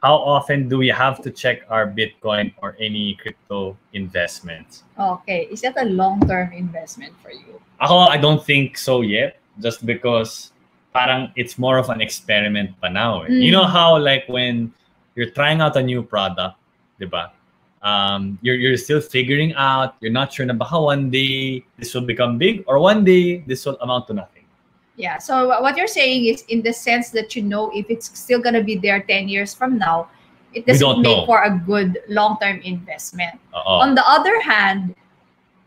How often do we have to check our Bitcoin or any crypto investments? Okay, is that a long-term investment for you? I don't think so yet, just because parang it's more of an experiment pa now. You know how like when you're trying out a new product, diba? You're still figuring out, you're not sure na baka one day this will become big or one day this will amount to nothing. Yeah, so what you're saying is in the sense that if it's still going to be there 10 years from now, it doesn't make for a good long-term investment. On the other hand,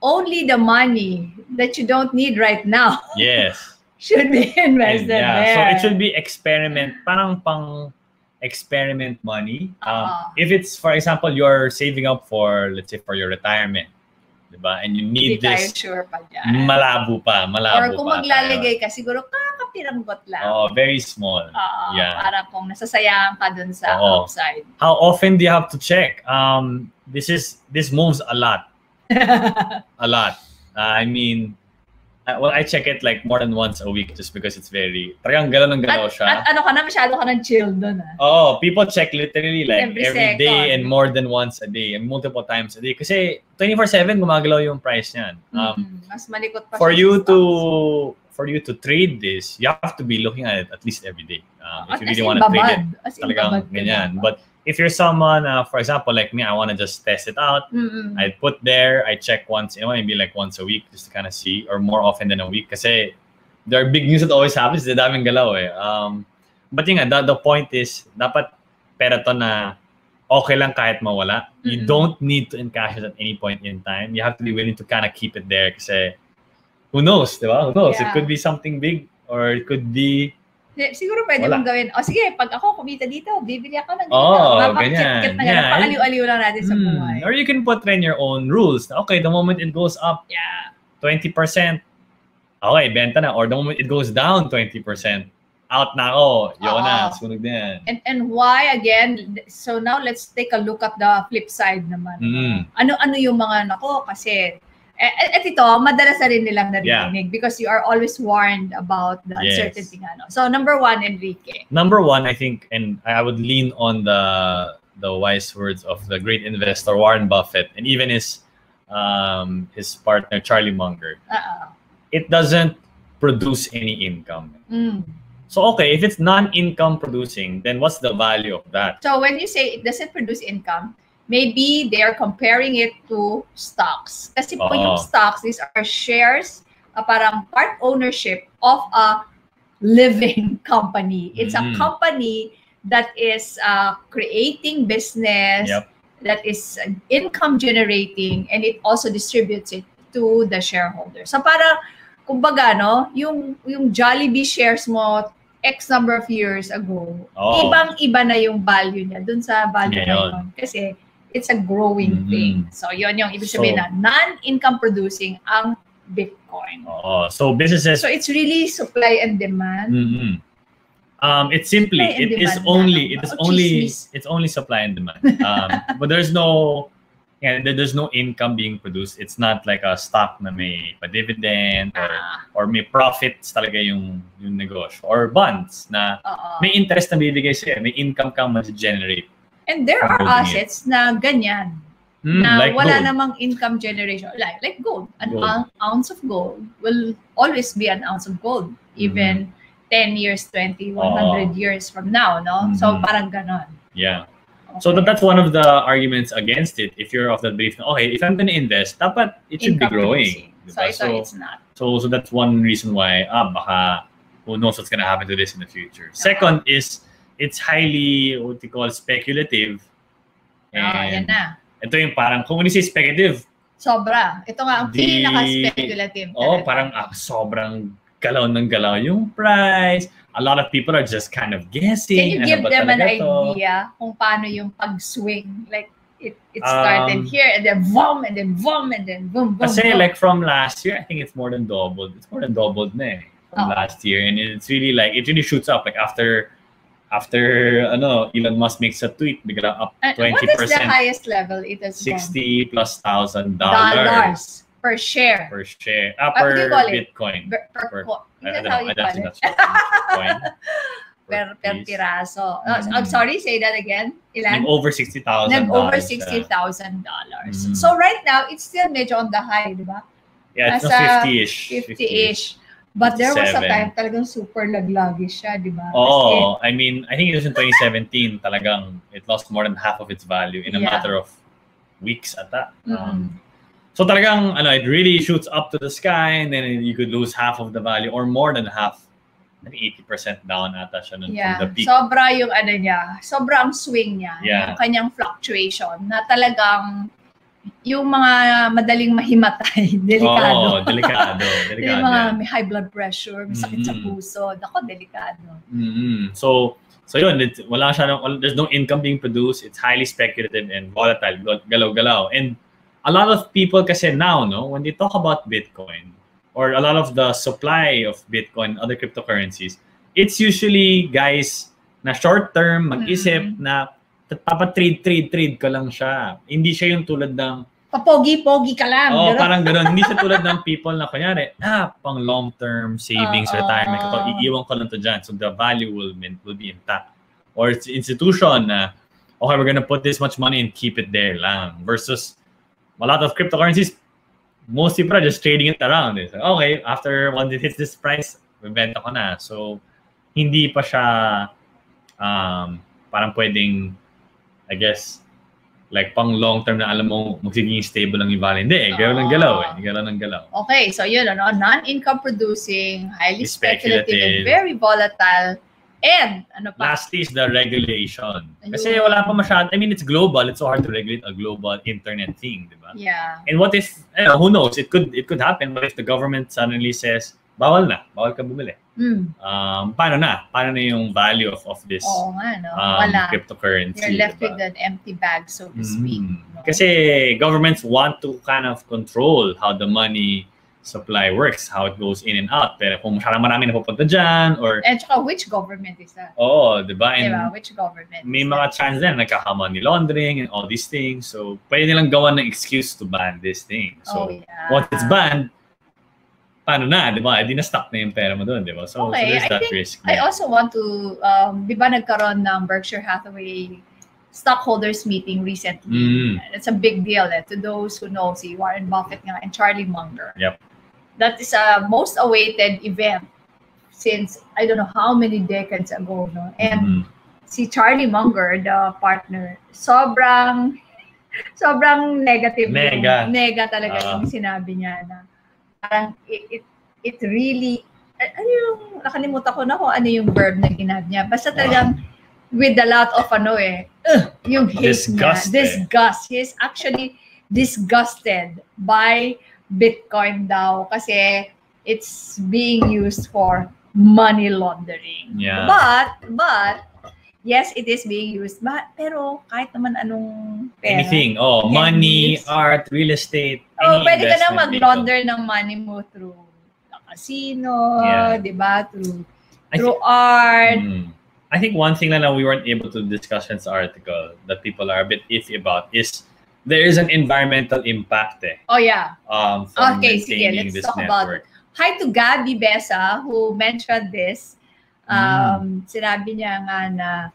only the money that you don't need right now Yes. should be invested there. So it should be experiment, parang pang experiment money. If it's, for example, you're saving up for, let's say, for your retirement, diba? And you need Hindi this, tayo sure pa dyan. malabo pa. Or kung maglalagay ka, siguro kakapiranggot lang. Very small. Para kung nasasayangan ka dun sa upside. How often do you have to check? This moves a lot. A lot. I mean, I check it like more than once a week just because it's very, talagang galaw ng galaw siya. At ano ka na, masyado ka ng chill dun people check literally like every day and more than once a day and multiple times a day. Kasi 24/7 gumagalaw yung price niyan. Mas malikot pa for you to trade this, you have to be looking at it at least every day. If you really want to trade it, talagang ganyan. But if you're someone, for example, like me, I want to just test it out. I put there, I check once, maybe like once a week just to kind of see, or more often than a week. Kasi there are big news that always happens. The daming galaw But yun nga, the point is, dapat pera to na okay lang kahit mawala. You don't need to encash it at any point in time. You have to be willing to kind of keep it there. Kasi who knows, diba? Who knows? It could be something big or it could be siguro pwede mong gawin, sige, pag ako kumita dito, bibili ako ng ganito. Mapakit-kit na gano'n. Pakaliw-aliw lang natin sa buhay. Or you can put in your own rules. Okay, the moment it goes up 20%, okay, benta na. Or the moment it goes down 20%, out na ako. Yun na, sunog na yan. And why, again, so now let's take a look at the flip side naman. Ano yung mga kasi at ito, madalas na rin nilang narinig because you are always warned about the uncertainty. So number one, Enrique. Number one, I think, and I would lean on the wise words of the great investor Warren Buffett and even his partner Charlie Munger. It doesn't produce any income. So okay, if it's non-income producing, then what's the value of that? So when you say it doesn't produce income, maybe they are comparing it to stocks. Kasi po yung stocks, these are shares, parang part ownership of a living company. It's a company that is creating business, that is income generating, and it also distributes it to the shareholders. So para, kumbaga, yung Jollibee shares mo X number of years ago, ibang-iba na yung value niya dun sa value na yun. Kasi it's a growing thing. So, yun yung ibig sabihin na non-income producing ang Bitcoin. So, businesses... So, it's really supply and demand. It's simply, it's only supply and demand. But there's no income being produced. It's not like a stock na may pa-dividend or may profits talaga yung negosyo. Or bonds na may interest na bibigay sa'yo, may income kang ma-generate. And there are assets na ganyan. Na like wala gold. Namang income generation. Like gold. An ounce of gold will always be an ounce of gold. Even 10 years, 20, 100 years from now. No? So parang ganon. Yeah. Okay. So that's one of the arguments against it. If you're of the belief, okay, if I'm going to invest, dapat it should be growing. So it's not. So that's one reason why, baka, who knows what's going to happen to this in the future. Second is, it's highly, what you call, speculative. And yan na. Ito yung parang, kung say speculative. Sobra. Ito nga ang pinaka-speculative. Parang sobrang galaw ng galaw yung price. A lot of people are just kind of guessing. Can you give them an idea kung paano yung pag-swing? Like, it started here and then boom, and then boom, and then boom, boom, Kasi boom. like from last year, I think it's more than doubled. It's more than doubled na from last year. And it's really like, it really shoots up. Like after Elon Musk makes a tweet, bigla up 20%. What is the highest level it has $60,000+ dollars per share. Per share. What do you call Bitcoin. Per I don't know. I don't think that's Bitcoin. per piraso. Sorry, say that again. Ilan? Over $60,000. Over $60,000. So right now, it's still medyo on the high, di ba? Yeah, it's 50-ish. 50-ish. But there was a time talagang super laglagi siya, di ba? I mean, I think it was in 2017 talagang it lost more than half of its value in a matter of weeks at that. So talagang it really shoots up to the sky and then you could lose half of the value or more than half. I think 80% down ata siya from the peak. Sobra yung niya, sobra ang swing niya, yung kanyang fluctuation na talagang yung mga madaling mahimatay, delikado. Oo, delikado. Yung mga may high blood pressure, may sakit sa puso. Nako, delikado. So yun, there's no income being produced. It's highly speculative and volatile, galaw-galaw. And a lot of people kasi now, no, when they talk about Bitcoin, or a lot of the supply of Bitcoin and other cryptocurrencies, it's usually guys na short-term, mag-isip na trade ka lang siya. Hindi siya yung tulad ng papogi-pogi ka lang. Oo, parang gano'n. Hindi siya tulad ng people na kunyari, pang long-term savings, retirement, iiwan ko lang to dyan. So the value will be intact. Or it's institution na, okay, we're gonna put this much money and keep it there lang. Versus a lot of cryptocurrencies, most people are just trading it around. So, okay, after once it hits this price, bibenta ko na. So, hindi pa siya parang pwedeng, I guess, like pang long term na alam mo magiging stable lang yung value. Hindi, galaw ng galaw eh. Galaw ng galaw. Okay, so yun, non-income producing, highly speculative, and very volatile. And ano pa? Lastly is the regulation. Kasi wala pa masyado. I mean, it's global. It's so hard to regulate a global internet thing, di ba? Yeah. And what if, who knows? It could happen. What if the government suddenly says, bawal ka bumili? Paano na yung value of this cryptocurrency? You're left with an empty bag, so to speak. Kasi governments want to kind of control how the money supply works, how it goes in and out. Pero kung masyadong marami napupunta dyan, or... And which government is that? Oo, diba? Which government? May mga chance din, nagkaka-money laundering and all these things. So, pwede nilang gawan ng excuse to ban this thing. So, once it's banned, paano na, di ba? Di na-stuck na yung pera mo doon, di ba? So, there's that risk. I also want to, di ba nagkaroon ng Berkshire Hathaway stockholders meeting recently. It's a big deal to those who know, si Warren Buffett nga and Charlie Munger. Yep. That is a most awaited event since I don't know how many decades ago, no? And si Charlie Munger, the partner, sobrang negative. Nega talaga yung sinabi niya na parang it really, ano yung, nakalimutan ko na kung ano yung verb na ginab niya. Basta talagang with a lot of yung hate niya. Disgust. He is actually disgusted by Bitcoin daw kasi it's being used for money laundering. Yeah. But yes, it is being used. Pero kahit naman anong pera. Anything. Money, art, real estate. Pwede ka na mag-launder ng money mo through the casino, di ba? Through art. I think one thing that we weren't able to discuss in this article that people are a bit iffy about is there is an environmental impact from maintaining this network. Hi to Gabby Besa who mentioned this. Sinabi niya nga na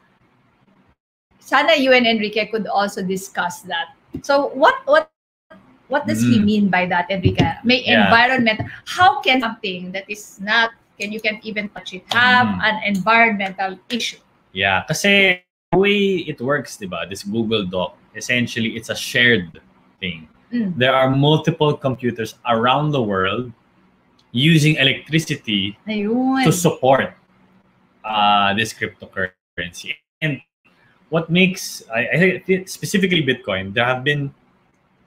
sana you and Enrique could also discuss that. So what does he mean by that, Enrique? May environment. How can something that is not you can't even touch it have an environmental issue? Yeah, kasi the way it works, diba? This Google Doc, essentially it's a shared thing. There are multiple computers around the world using electricity to support this cryptocurrency. And what makes, I think specifically Bitcoin, there have been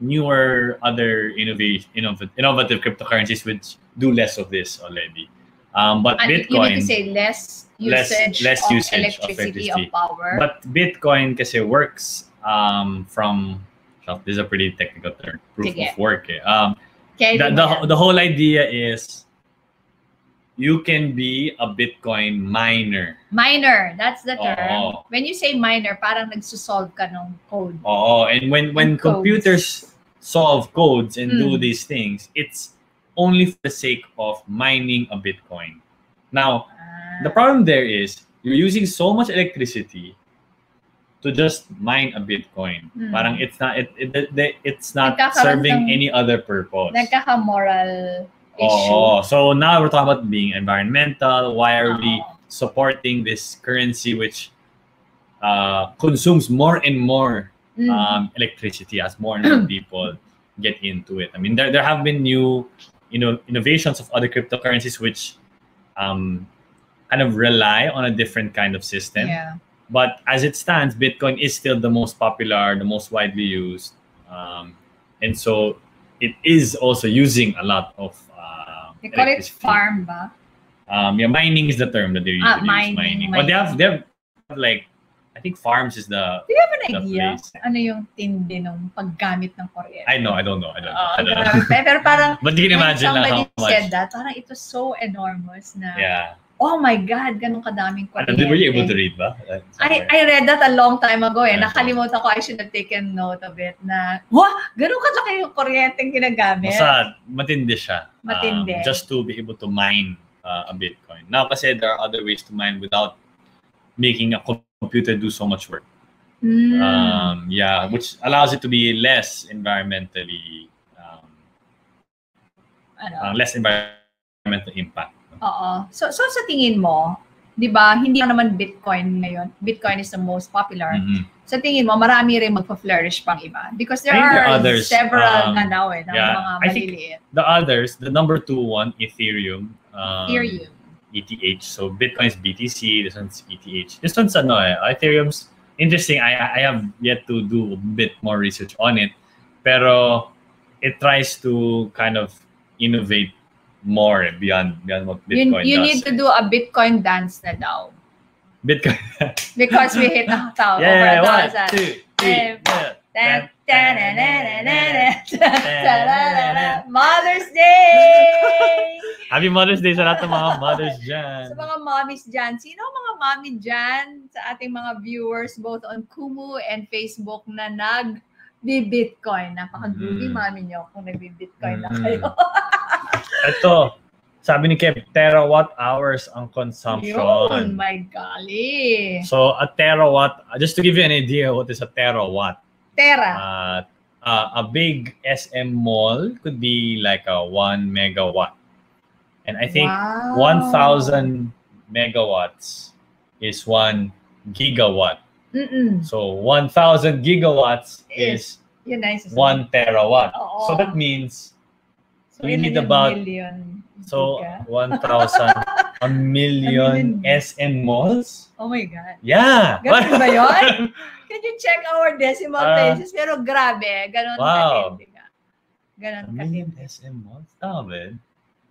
newer other innovative cryptocurrencies which do less of this already. But Bitcoin, you need to say less usage of electricity of power. But Bitcoin kasi works from, this is a pretty technical term, proof of work. The whole idea is you can be a Bitcoin miner. Miner, that's the term. When you say miner, parang nagsusolve ka ng code. And when computers solve codes and do these things, it's only for the sake of mining a Bitcoin. Now, the problem there is you're using so much electricity to just mine a Bitcoin. Parang it's not serving any other purpose. Nagkaka-moral issue. So now we're talking about being environmental. Why are we supporting this currency which consumes more and more electricity as more and more people get into it? I mean, there have been new innovations of other cryptocurrencies which kind of rely on a different kind of system. Yeah. But as it stands, Bitcoin is still the most popular, the most widely used. And so it is also using a lot of They call it electricity. farm ba? Yeah, mining is the term that they usually use. Mining. But they have like, I think farms is the Do you have an the idea? place. Ano yung tindi ng paggamit ng kuryente? I don't know. Grabe. Pero parang, But you can when imagine lang somebody how much. said that, parang it was so enormous na, Yeah. oh my God, ganun kadaming kuryente. Were you able to read ba? I read that a long time ago eh. Yeah. Nakalimutan ko, I should have taken note of it na, wah, ganun kalaki yung kuryenteng ginagamit. Basta matindi siya. Matindi. Just to be able to mine a Bitcoin. Now kasi there are other ways to mine without making a computer do so much work. Yeah, which allows it to be less environmentally less environmental impact. Oo. So sa tingin mo, 'di ba, hindi lang naman Bitcoin ngayon. Bitcoin is the most popular. Sa tingin mo, marami rin magpa-flourish pang iba because there are others, several na now ng yeah, mga maliliit. The others, the number 2 one, Ethereum. Ethereum. ETH. So Bitcoin is BTC, this one's ETH. This one's Ethereum's interesting. I have yet to do a bit more research on it. Pero it tries to kind of innovate more beyond what Bitcoin you does. need to do a Bitcoin dance na daw. Bitcoin. Because we hit over 1,000. Mother's Day! Happy Mother's Day sa lahat ng mga mothers dyan. Sa mga mommies dyan, sino ang mga mommy dyan sa ating mga viewers both on Kumu and Facebook na nag-Bitcoin? Napaka-groovy mommy nyo kung nag-Bitcoin na kayo. Ito, sabi ni Kev, terawatt hours ang consumption. Yun, my golly. So, a terawatt, just to give you an idea what is a terawatt. A big SM mall could be like a 1 megawatt. And I think 1,000 megawatts is 1 gigawatt. So 1,000 gigawatts is 1 terawatt. So that means we need about 1,000, a million SM malls. Oh my God. Yeah. Ganun ba yun? Can you check our decimal places? Pero grabe, ganun katindi ka. Ganun katindi. SM malls? Tama ba?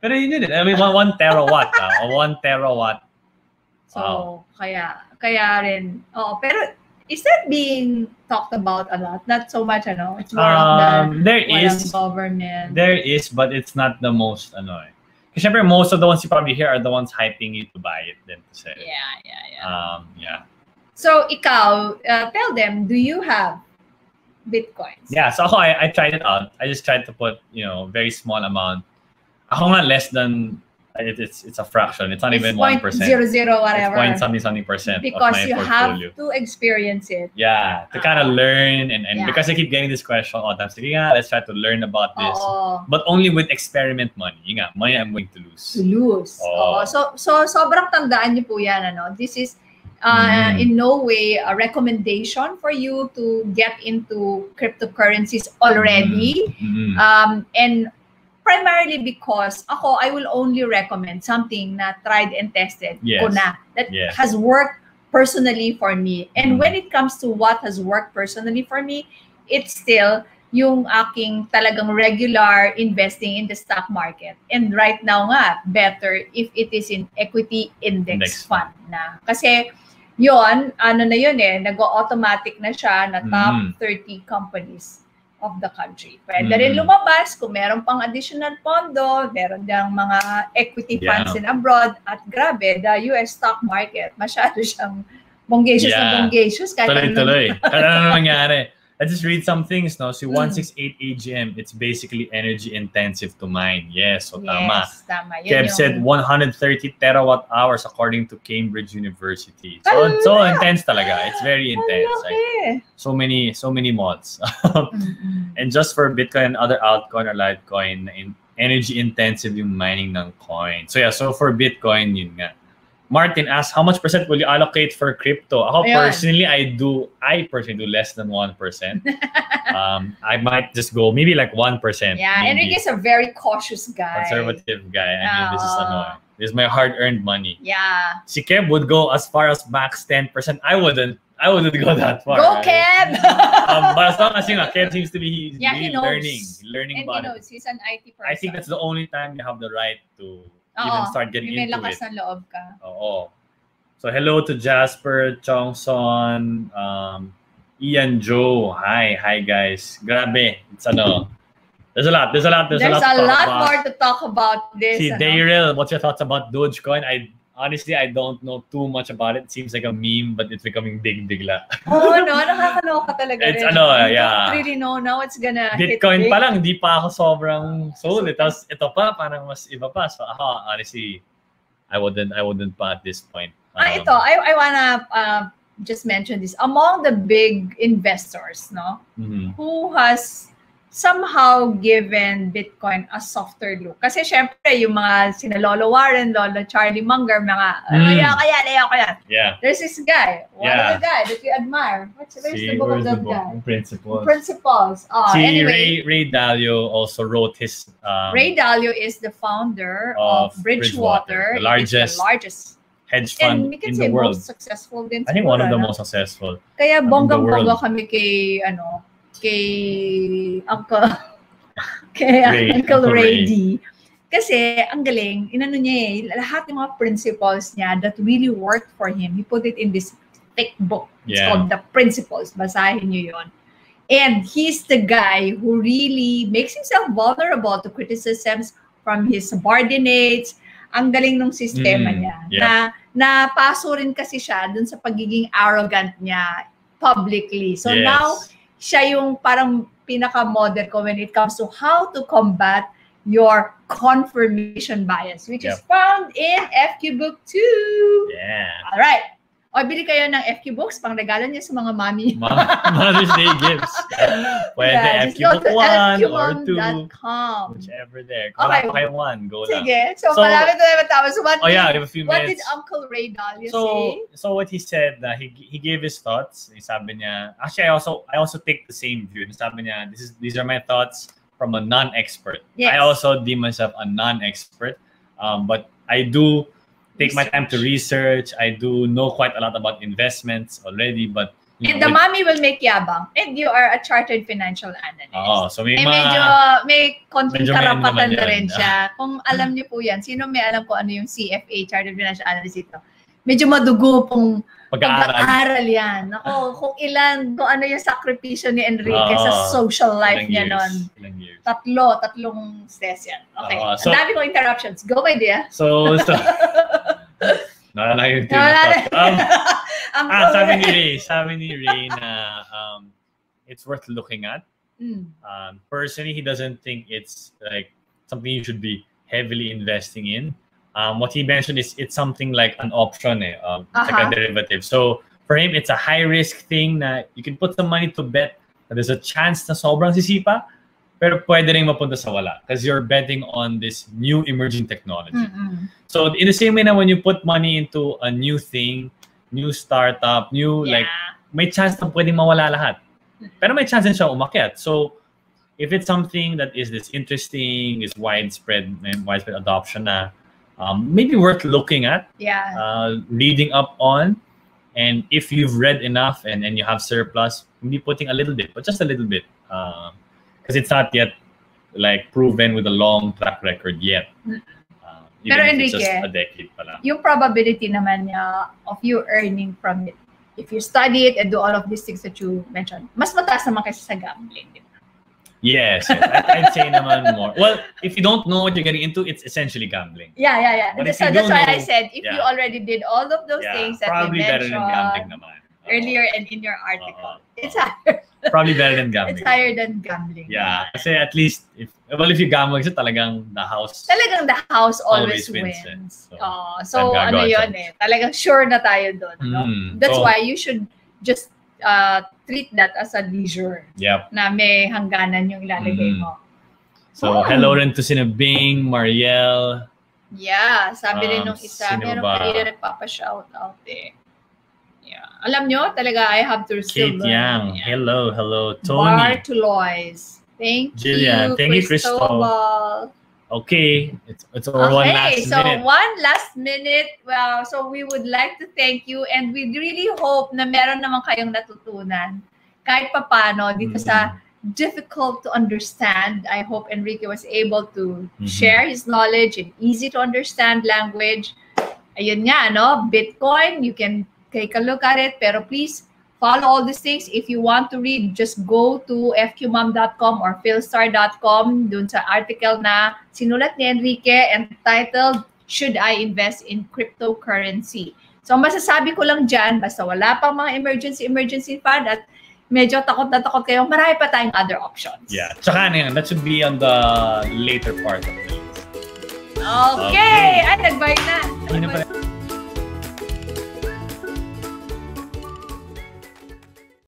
Pero yun yun. I mean, 1 terawatt. 1 terawatt. So, kaya rin. Oh, pero is that being talked about a lot? Not so much, It's more of the government. There is, but it's not the most, Kasi syempre, most of the ones you probably hear are the ones hyping you to buy it than to sell it. Yeah. So, ikaw, tell them, do you have Bitcoins? Yeah, so ako, I tried it out. I just tried to put, very small amount. Ako nga less than, it's a fraction. It's not even 1%. 0.00 whatever. It's something percent because of my you portfolio. have to experience it. Yeah, to kind of learn and because I keep getting this question all the time. Sige nga, let's try to learn about this. But only with experiment money. Yung nga, money I'm going to lose. So sobrang tandaan niyo po yan, This is in no way a recommendation for you to get into cryptocurrencies already. And primarily because I will only recommend something na tried and tested ko na that has worked personally for me. And when it comes to what has worked personally for me, it's still yung aking talagang regular investing in the stock market. And right now nga, better if it is in equity index fund na. Kasi yun, nag-automatic na siya na top 30 companies of the country. Pwede rin lumabas kung meron pang additional pondo, meron diyang mga equity funds in abroad, at grabe, the US stock market, masyado siyang bonggacious na bonggacious. Tuloy. Ano nangyari? Let's just read some things, no? So 168 AGM, it's basically energy intensive to mine. Yes, so tama. Kev said 130 terawatt hours according to Cambridge University. So intense talaga. It's very intense. Like, so many mods. And just for Bitcoin and other altcoin or Litecoin, energy intensive yung mining ng coin. So so for Bitcoin, yun nga. Martin asked, how much percent will you allocate for crypto? Ako personally, I personally do less than 1%. I might just go maybe like 1%. Yeah, Enrique is a very cautious guy. Conservative guy. I mean, this is my hard-earned money. Yeah. Si Kev would go as far as max 10%. I wouldn't. I wouldn't go that far. Go, right? Kev! But as long as Kev seems to be Yeah, really he knows. learning And about he knows. it. He's an IT person. I think that's the only time you have the right to Oo, even start getting may into lakas it. ng loob ka. Oo. So hello to Jasper, Chongson, Ian Joe. Hi guys. Grabe. It's there's a lot to talk about. More to talk about this. See, Daryl, what's your thoughts about Dogecoin? Honestly, I don't know too much about it. It seems like a meme, but it's becoming big bigla. Oh, no, nakakaloka talaga It's rin. yeah. Don't really know now it's gonna Bitcoin hit big. pa lang, hindi pa ako sobrang sold. Tapos ito pa, parang mas iba pa. So honestly, I wouldn't pa at this point. Ito, I wanna just mention this. Among the big investors, no, who has somehow given Bitcoin a softer look. Kasi syempre, yung mga sina Lolo Warren, Lolo Charlie Munger, mga, ayoko yan. Yeah. There's this guy, one of the guy that we admire. Where's the book of that guy? Principles. Anyway, Ray Dalio also wrote his... Ray Dalio is the founder of Bridgewater. The largest hedge fund in the world. Most successful din. I think one of the most successful. Kaya bonggang-bongga kami kay Uncle Ray D. Kasi ang galing, inano niya lahat ng mga principles niya that really worked for him, he put it in this thick book. It's called The Principles. Basahin niyo yon. And he's the guy who really makes himself vulnerable to criticisms from his subordinates. Ang galing ng sistema niya. Na paso rin kasi siya dun sa pagiging arrogant niya publicly. So now, siya yung parang pinaka-model ko when it comes to how to combat your confirmation bias, which is found in FQ Book 2. Yeah. All right. O, bili kayo ng FQ Books, pang regalo niyo sa mga mami. Mother's Day gifts. Pwede FQ Book 1 or 2. Whichever there. Kung wala pa kayo 1, go lang. Sige. So malapit na naman tapos. We have a few minutes. What did Uncle Ray Dalio say? So what he said, he gave his thoughts. Sabi niya, actually, I also take the same view. Sabi niya, these are my thoughts from a non-expert. Yes. I also deem myself a non-expert. But I do take my time to research. I do know quite a lot about investments already, but and the mommy will make yabang. And you are a chartered financial analyst. So may konting karapatan na rin siya. Kung alam niyo po yan, sino may alam ko ano yung CFA, Chartered Financial Analyst ito? Medyo madugo pong pag-aaral yan. Ako, kung ano yung sakripisyo ni Enrique sa social life niya nun. Tatlong session. Okay. Ang dami kong interruptions. Go, my dear. Naalala yung sabi ni Ray na it's worth looking at. Personally, he doesn't think it's like something you should be heavily investing in. What he mentioned is it's something like an option, it's like a derivative. So for him, it's a high-risk thing na you can put some money to bet that there's a chance na sobrang sisipa, pero pwede rin mapunta sa wala because you're betting on this new emerging technology. So in the same way na when you put money into a new thing, new startup, like may chance na pwedeng mawala lahat. Pero may chance din siya umakyat. So if it's something that is this interesting, is widespread adoption na, maybe worth looking at, reading up on, and if you've read enough and you have surplus, maybe putting a little bit, but just a little bit, because it's not yet like proven with a long track record yet. Even Pero if Enrique, it's just a decade pa lang. Yung probability naman niya of you earning from it, if you study it and do all of these things that you mentioned, mas mataas naman kaysa sa gambling. Yes. I'd say naman more. Well, if you don't know what you're getting into, it's essentially gambling. Yeah. So that's why I said, if you already did all of those things that we mentioned better than gambling naman. Earlier and in your article, it's higher. Probably better than gambling. It's higher than gambling. Yeah. Kasi at least, if you gamble, kasi talagang the house always wins. So ano yun talagang sure na tayo doon. No? That's why you should just treat that as a leisure. Yep. Na may hangganan yung ilalagay mo. So, hello rin to sina Bing, Mariel. Yeah, sabi rin nung isa, meron pa rin nagpapa-shout out Yeah. Alam nyo, talaga, I have to Kate Yang. Hello. Tony. Bartulois. Thank Jillian. you, Thank you, Cristobal. Okay, it's our one last so minute. one last minute. Well, so we would like to thank you and we really hope na meron naman kayong natutunan. Kahit papano dito sa difficult to understand. I hope Enrique was able to share his knowledge in easy to understand language. Ayun nga, no? Bitcoin, you can take a look at it, pero please follow all these things. If you want to read, just go to fqmom.com or philstar.com dun sa article na sinulat ni Enrique entitled, Should I Invest in Cryptocurrency? So masasabi ko lang dyan, basta wala pang mga emergency fund at medyo takot na takot kayo, marami pa tayong other options. Yeah, tsaka na yan, that should be on the later part of the list. Okay. Ay, nag-buy na.